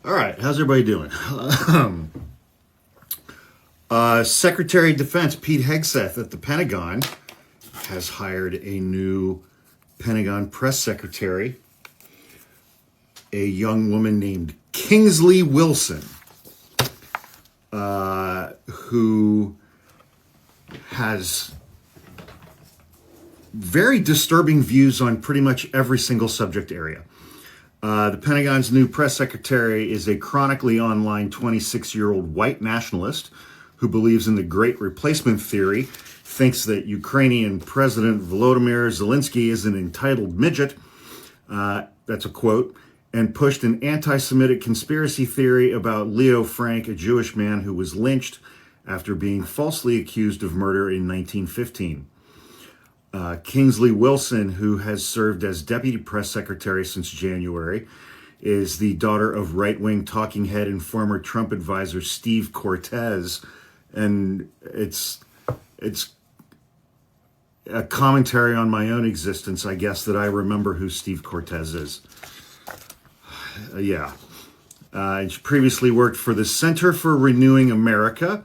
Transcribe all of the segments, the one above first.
All right, how's everybody doing? Secretary of Defense Pete Hegseth at the Pentagon has hired a new Pentagon press secretary, a young woman named Kingsley Wilson, who has very disturbing views on pretty much every single subject area. The Pentagon's new press secretary is a chronically online 26-year-old white nationalist who believes in the Great Replacement theory, thinks that Ukrainian President Volodymyr Zelenskyy is an entitled midget, that's a quote, and pushed an anti-Semitic conspiracy theory about Leo Frank, a Jewish man who was lynched after being falsely accused of murder in 1915. Kingsley Wilson, who has served as deputy press secretary since January, is the daughter of right-wing talking head and former Trump advisor Steve Cortez. And it's a commentary on my own existence, I guess, that I remember who Steve Cortez is. She previously worked for the Center for Renewing America,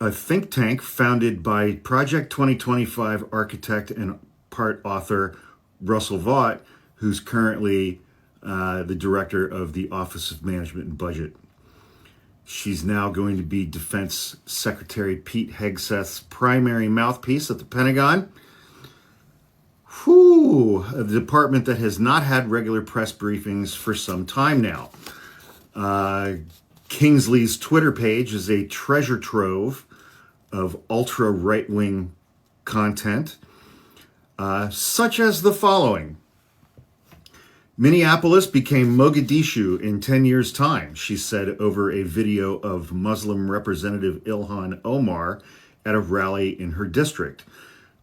a think tank founded by Project 2025 architect and part author Russell Vought, who's currently the director of the Office of Management and Budget. She's now going to be Defense Secretary Pete Hegseth's primary mouthpiece at the Pentagon. A department that has not had regular press briefings for some time now. Kingsley's Twitter page is a treasure trove of ultra right-wing content, such as the following. Minneapolis became Mogadishu in 10 years' time, she said over a video of Muslim Representative Ilhan Omar at a rally in her district.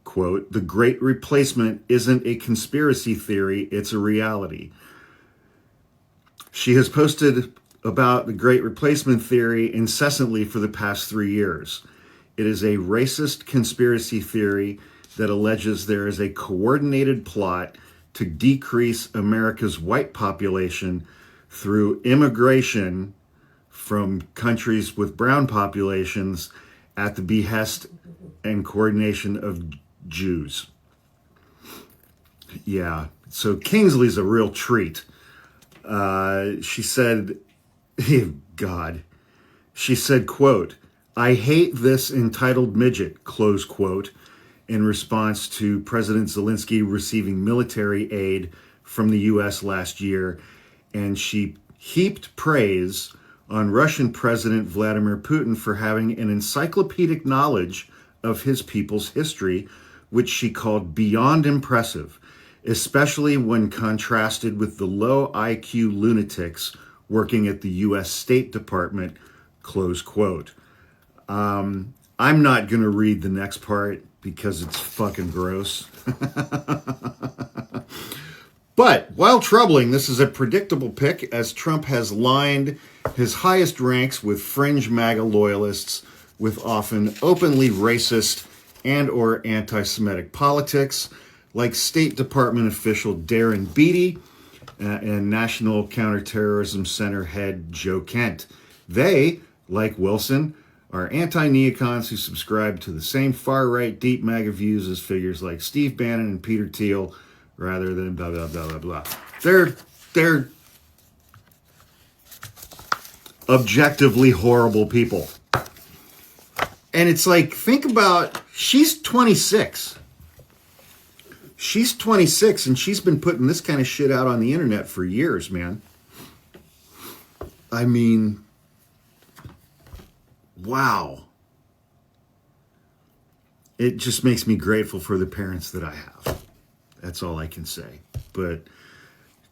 Quote, "The Great Replacement isn't a conspiracy theory, it's a reality." She has posted about the Great Replacement theory incessantly for the past 3 years. It is a racist conspiracy theory that alleges there is a coordinated plot to decrease America's white population through immigration from countries with brown populations at the behest and coordination of Jews. Yeah, so Kingsley's a real treat. She said, God, she said, quote, "I hate this entitled midget," close quote, in response to President Zelenskyy receiving military aid from the U.S. last year. And she heaped praise on Russian President Vladimir Putin for having an encyclopedic knowledge of his people's history, which she called beyond impressive, especially when contrasted with the low IQ lunatics working at the U.S. State Department, close quote. I'm not going to read the next part because it's fucking gross. But while troubling, this is a predictable pick, as Trump has lined his highest ranks with fringe MAGA loyalists with often openly racist and or anti-Semitic politics, like State Department official Darren Beattie and National Counterterrorism Center head Joe Kent. They, like Wilson, are anti-neocons who subscribe to the same far-right deep MAGA views as figures like Steve Bannon and Peter Thiel, rather than blah, blah, blah, blah, blah. They're objectively horrible people. And it's like, think about, she's 26. She's 26 and she's been putting this kind of shit out on the internet for years, man. I mean, wow. It just makes me grateful for the parents that I have. That's all I can say. But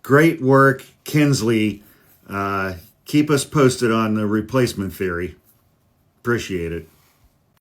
great work, Kingsley. Keep us posted on the replacement theory. Appreciate it.